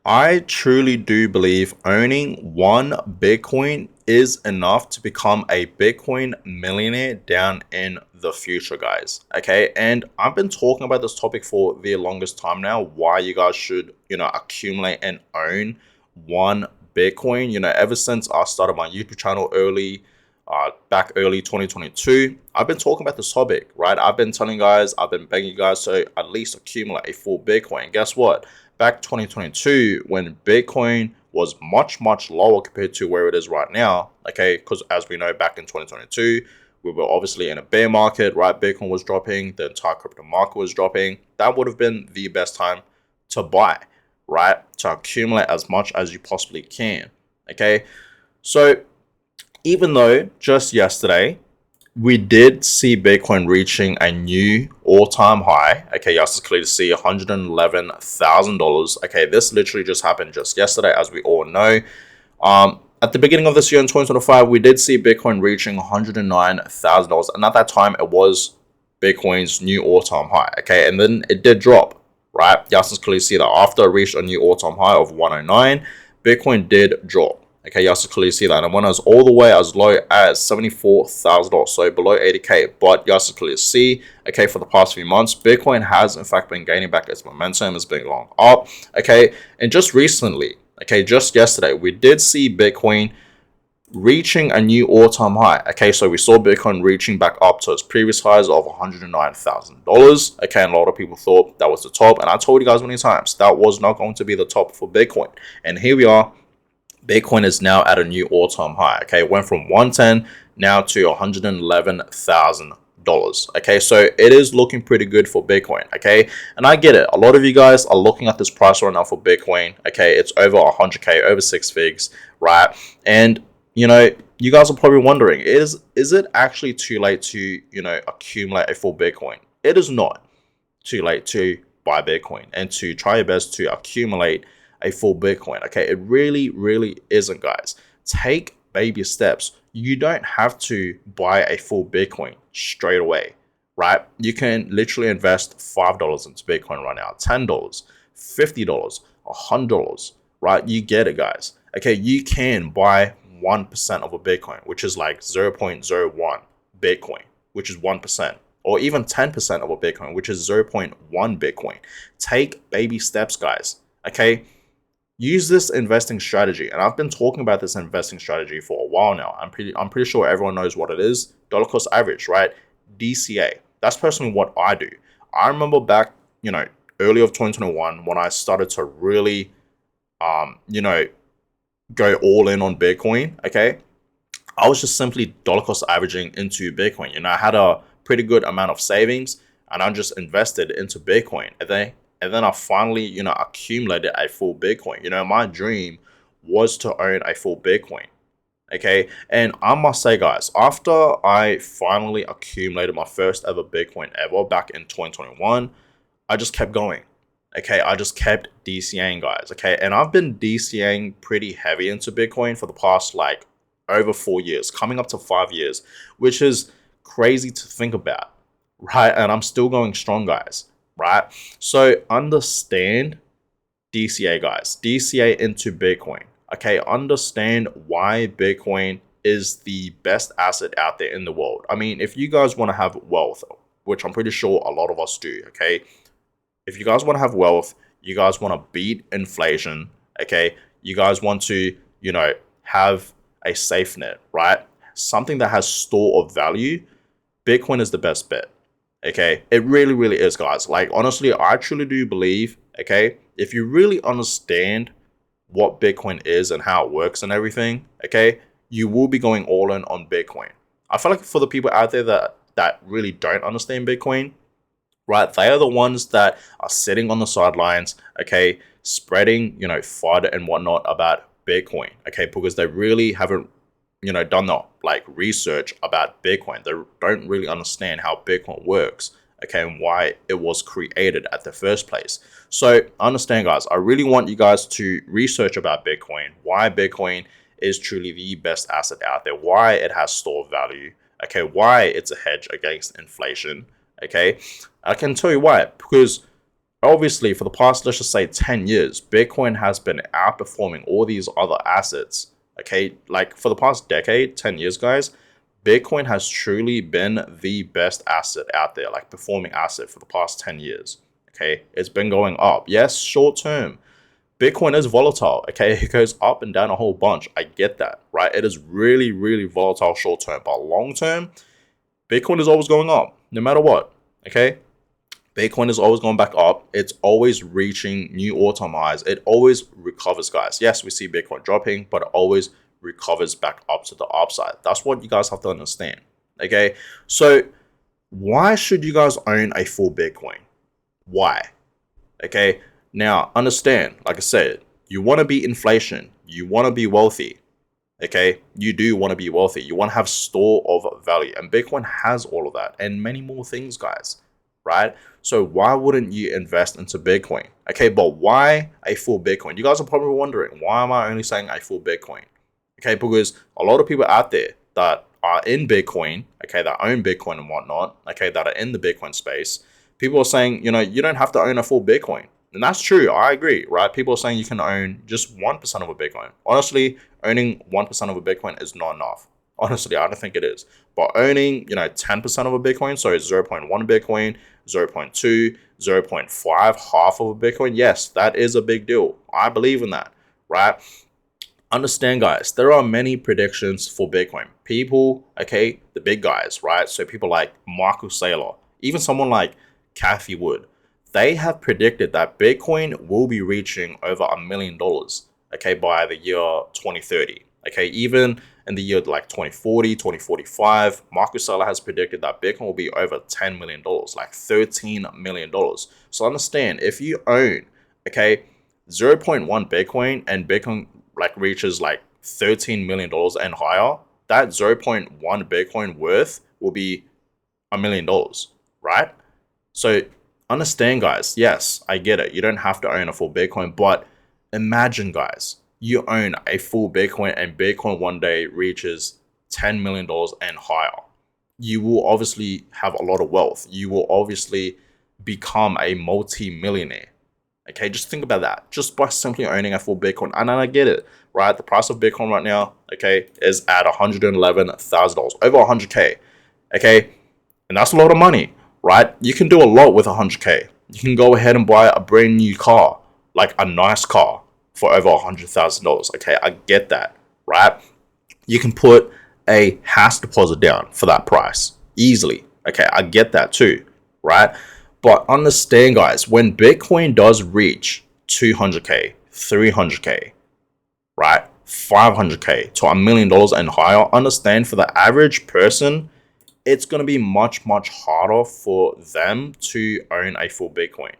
I truly do believe owning one Bitcoin is enough to become a Bitcoin millionaire down in the future, guys. Okay. And I've been talking about this topic for the longest time now, why you guys should, accumulate and own one Bitcoin. Ever since I started my YouTube channel back early 2022, I've been talking about this topic, right? I've been telling guys, I've been begging you guys to at least accumulate a full Bitcoin. Guess what? Back 2022, when Bitcoin was much, much lower compared to where it is right now, okay, because as we know, back in 2022, we were obviously in a bear market, right? Bitcoin was dropping, the entire crypto market was dropping. That would have been the best time to buy, right? To accumulate as much as you possibly can, okay? So even though just yesterday we did see Bitcoin reaching a new all-time high. Okay, you just clearly see $111,000. Okay, this literally just happened just yesterday, as we all know. At the beginning of this year in 2025, we did see Bitcoin reaching $109,000, and at that time, it was Bitcoin's new all-time high. Okay, and then it did drop. Right, you can clearly see that after it reached a new all-time high of 109, Bitcoin did drop. Okay, you also clearly see that. And when I was all the way as low as $74,000, so below 80K. But you also clearly see, okay, for the past few months, Bitcoin has in fact been gaining back its momentum, it's been going up. Okay, and just recently, okay, just yesterday, we did see Bitcoin reaching a new all-time high. Okay, so we saw Bitcoin reaching back up to its previous highs of $109,000. Okay, and a lot of people thought that was the top. And I told you guys many times that was not going to be the top for Bitcoin. And here we are. Bitcoin is now at a new all-time high. Okay, it went from 110 now to $111,000. Okay, so it is looking pretty good for Bitcoin. Okay, and I get it. A lot of you guys are looking at this price right now for Bitcoin. Okay, it's over 100K, over six figs, right? And you guys are probably wondering, is it actually too late to accumulate a full Bitcoin? It is not too late to buy Bitcoin and to try your best to accumulate a full Bitcoin. Okay, it really, really isn't, guys. Take baby steps. You don't have to buy a full Bitcoin straight away, right? You can literally invest $5 into Bitcoin right now, $10, $50, $100, right? You get it, guys. Okay, you can buy 1% of a Bitcoin, which is like 0.01 Bitcoin, which is 1%. Or even 10% of a Bitcoin, which is 0.1 Bitcoin. Take baby steps, guys. Okay, use this investing strategy, and I've been talking about this investing strategy for a while now. I'm pretty sure everyone knows what it is. Dollar cost average, right? DCA. That's personally what I do. I remember back, early of 2021 when I started to really, go all in on Bitcoin. Okay, I was just simply dollar cost averaging into Bitcoin. I had a pretty good amount of savings, and I just invested into Bitcoin. And then I finally, accumulated a full Bitcoin. My dream was to own a full Bitcoin. Okay. And I must say, guys, after I finally accumulated my first ever Bitcoin ever back in 2021, I just kept going. Okay. I just kept DCAing, guys. Okay. And I've been DCAing pretty heavy into Bitcoin for the past like over 4 years, coming up to 5 years, which is crazy to think about. Right. And I'm still going strong, guys. Right. So understand DCA, guys. DCA into Bitcoin. Okay. Understand why Bitcoin is the best asset out there in the world. I mean, if you guys want to have wealth, which I'm pretty sure a lot of us do, okay, if you guys want to have wealth, you guys want to beat inflation, okay, you guys want to, have a safe net, right? Something that has store of value, Bitcoin is the best bet. Okay, it really, really is, guys. Like, honestly, I truly do believe, okay, if you really understand what Bitcoin is and how it works and everything, okay, you will be going all in on Bitcoin. I feel like for the people out there that really don't understand Bitcoin, right? They are the ones that are sitting on the sidelines, okay, spreading, FUD and whatnot about Bitcoin, okay, because they really haven't, done the like research about Bitcoin. They don't really understand how Bitcoin works, okay, and why it was created at the first place. So understand, guys, I really want you guys to research about Bitcoin, why Bitcoin is truly the best asset out there, why it has stored value, okay, why it's a hedge against inflation, okay. I can tell you why, because obviously for the past, let's just say 10 years, Bitcoin has been outperforming all these other assets. Okay, like for the past decade, 10 years, guys, Bitcoin has truly been the best asset out there, like performing asset for the past 10 years. Okay, it's been going up. Yes, short term, Bitcoin is volatile. Okay, it goes up and down a whole bunch. I get that, right? It is really, really volatile short term, but long term, Bitcoin is always going up, no matter what. Okay, Bitcoin is always going back up. It's always reaching new all-time highs. It always recovers, guys. Yes, we see Bitcoin dropping, but it always recovers back up to the upside. That's what you guys have to understand. Okay, so why should you guys own a full Bitcoin? Why? Okay, now understand, like I said, you want to beat inflation. You want to be wealthy. Okay, you do want to be wealthy. You want to have store of value, and Bitcoin has all of that and many more things, guys. Right? So why wouldn't you invest into Bitcoin? Okay, but why a full Bitcoin? You guys are probably wondering, why am I only saying a full Bitcoin? Okay, because a lot of people out there that are in Bitcoin, okay, that own Bitcoin and whatnot, okay, that are in the Bitcoin space, people are saying, you don't have to own a full Bitcoin. And that's true. I agree, right? People are saying you can own just 1% of a Bitcoin. Honestly, owning 1% of a Bitcoin is not enough. Honestly, I don't think it is. But owning, 10% of a Bitcoin, so it's zero point 0.1 Bitcoin, 0.2, 0.5, half of a Bitcoin, yes, that is a big deal. I believe in that, right? Understand, guys, there are many predictions for Bitcoin. People, okay, the big guys, right? So people like Marcus Saylor, even someone like Kathy Wood, they have predicted that Bitcoin will be reaching over $1 million, okay, by the year 2030. Okay, even in the year like 2040, 2045, Marcus Saylor has predicted that Bitcoin will be over $10 million, like $13 million. So understand, if you own, okay, zero point 0.1 Bitcoin and Bitcoin like reaches like $13 million and higher, that zero point 0.1 Bitcoin worth will be $1 million, right? So understand, guys, yes, I get it. You don't have to own a full Bitcoin, but imagine, guys, you own a full Bitcoin and Bitcoin one day reaches $10 million and higher. You will obviously have a lot of wealth. You will obviously become a multi-millionaire. Okay, just think about that. Just by simply owning a full Bitcoin. And I get it, right? The price of Bitcoin right now, okay, is at $111,000, over 100K. Okay, and that's a lot of money, right? You can do a lot with 100K. You can go ahead and buy a brand new car, like a nice car, for over $100,000. Okay, I get that, right? You can put a house deposit down for that price easily. Okay, I get that too, right? But understand, guys, when Bitcoin does reach 200K, 300K, right, 500K to $1 million and higher, understand for the average person, it's going to be much, much harder for them to own a full Bitcoin.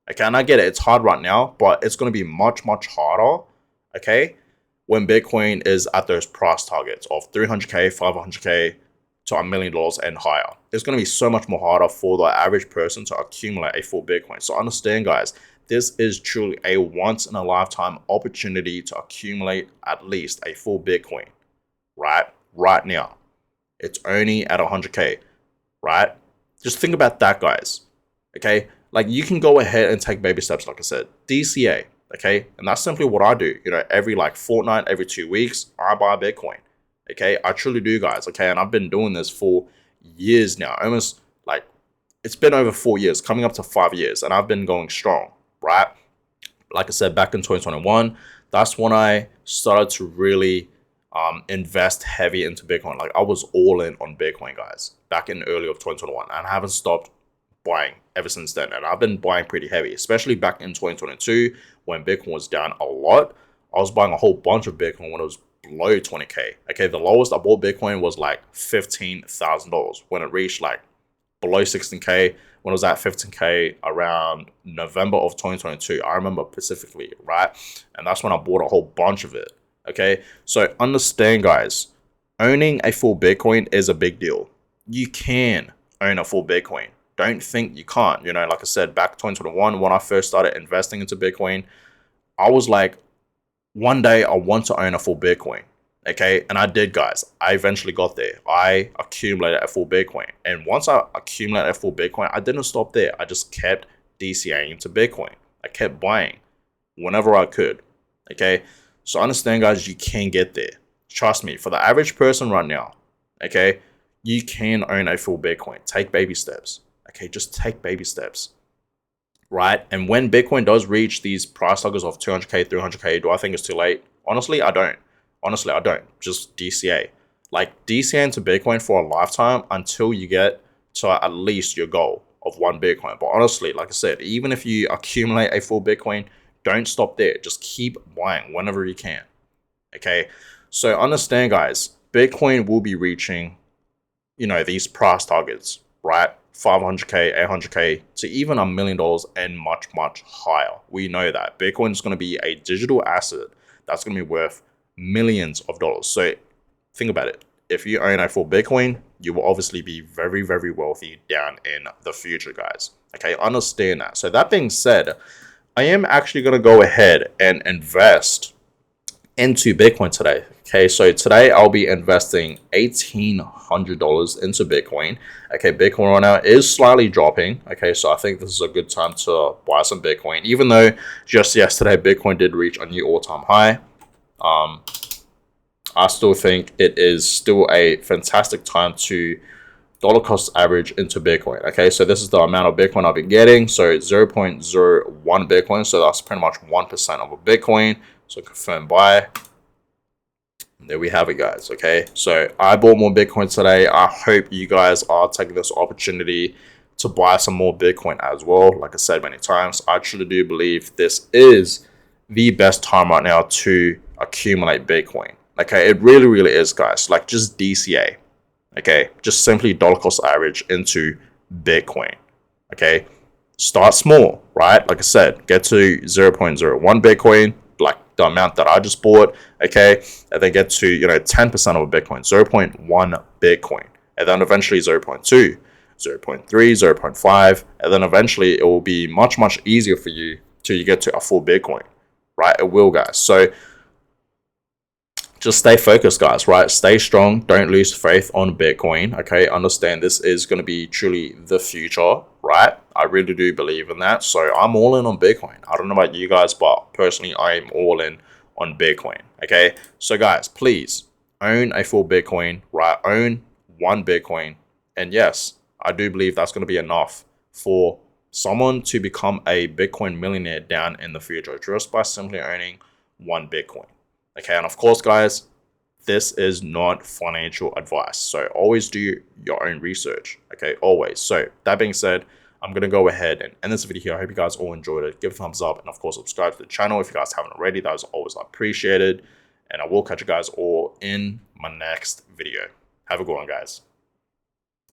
Okay, and I get it, it's hard right now, but it's going to be much, much harder, okay, when Bitcoin is at those price targets of 300K, 500K to $1 million and higher. It's going to be so much more harder for the average person to accumulate a full Bitcoin. So understand, guys, this is truly a once in a lifetime opportunity to accumulate at least a full Bitcoin, right now. It's only at 100K, right? Just think about that, guys. Okay, like you can go ahead and take baby steps, like I said, DCA. Okay, and that's simply what I do. Every like fortnight, every 2 weeks, I buy Bitcoin. Okay, I truly do, guys. Okay, and I've been doing this for years now, almost like it's been over 4 years, coming up to 5 years, and I've been going strong, right? Like I said, back in 2021, that's when I started to really invest heavy into Bitcoin. Like I was all in on Bitcoin, guys, back in early of 2021, and I haven't stopped buying ever since then. And I've been buying pretty heavy, especially back in 2022 when Bitcoin was down a lot. I was buying a whole bunch of Bitcoin when it was below 20K. Okay, the lowest I bought Bitcoin was like $15,000 when it reached like below 16K. When it was at 15K around November of 2022, I remember specifically, right? And that's when I bought a whole bunch of it. Okay, so understand, guys, owning a full Bitcoin is a big deal. You can own a full Bitcoin. Don't think you can't. Like I said, back 2021, when I first started investing into Bitcoin, I was like, one day I want to own a full Bitcoin. Okay, and I did, guys. I eventually got there. I accumulated a full Bitcoin. And once I accumulated a full Bitcoin, I didn't stop there. I just kept DCAing into Bitcoin. I kept buying whenever I could. Okay, so understand, guys, you can get there. Trust me, for the average person right now, okay, you can own a full Bitcoin. Take baby steps. Okay, just take baby steps. Right? And when Bitcoin does reach these price targets of 200K, 300K, do I think it's too late? Honestly, I don't. Honestly, I don't. Just DCA. Like, DCA into Bitcoin for a lifetime until you get to at least your goal of one Bitcoin. But honestly, like I said, even if you accumulate a full Bitcoin, don't stop there. Just keep buying whenever you can. Okay? So understand, guys, Bitcoin will be reaching, these price targets, right? 500K, 800K to even $1 million and much, much higher. We know that Bitcoin is going to be a digital asset that's going to be worth millions of dollars. So think about it. If you own a full Bitcoin, you will obviously be very, very wealthy down in the future, guys. Okay, understand that. So that being said, I am actually going to go ahead and invest into Bitcoin today. Okay, so today I'll be investing $1,800 into Bitcoin. Okay, Bitcoin right now is slightly dropping. Okay, so I think this is a good time to buy some Bitcoin, even though just yesterday Bitcoin did reach a new all-time high. I still think it is still a fantastic time to dollar cost average into Bitcoin. Okay, so this is the amount of Bitcoin I've been getting. So 0.01 Bitcoin, so that's pretty much 1% of a Bitcoin. So confirm buy. There we have it, guys. Okay, so I bought more Bitcoin today. I hope you guys are taking this opportunity to buy some more Bitcoin as well. Like I said many times, I truly do believe this is the best time right now to accumulate Bitcoin. Okay, it really, really is, guys. Like, just DCA. Okay, just simply dollar cost average into Bitcoin. Okay, start small, right? Like I said, get to 0.01 Bitcoin, like the amount that I just bought. Okay, and then get to 10% of a Bitcoin, 0.1 Bitcoin, and then eventually 0.2, 0.3, 0.5, and then eventually it will be much, much easier for you till you get to a full Bitcoin, right? It will, guys. So just stay focused, guys, right? Stay strong. Don't lose faith on Bitcoin. Okay, understand this is going to be truly the future, right? I really do believe in that. So I'm all in on Bitcoin. I don't know about you guys, but personally, I'm all in on Bitcoin. Okay, so guys, please own a full Bitcoin, right? Own one Bitcoin. And yes, I do believe that's going to be enough for someone to become a Bitcoin millionaire down in the future just by simply owning one Bitcoin. Okay, and of course, guys, this is not financial advice. So always do your own research. Okay, always. So that being said, I'm going to go ahead and end this video here. I hope you guys all enjoyed it. Give it a thumbs up and, of course, subscribe to the channel if you guys haven't already. That is always appreciated. And I will catch you guys all in my next video. Have a good one, guys.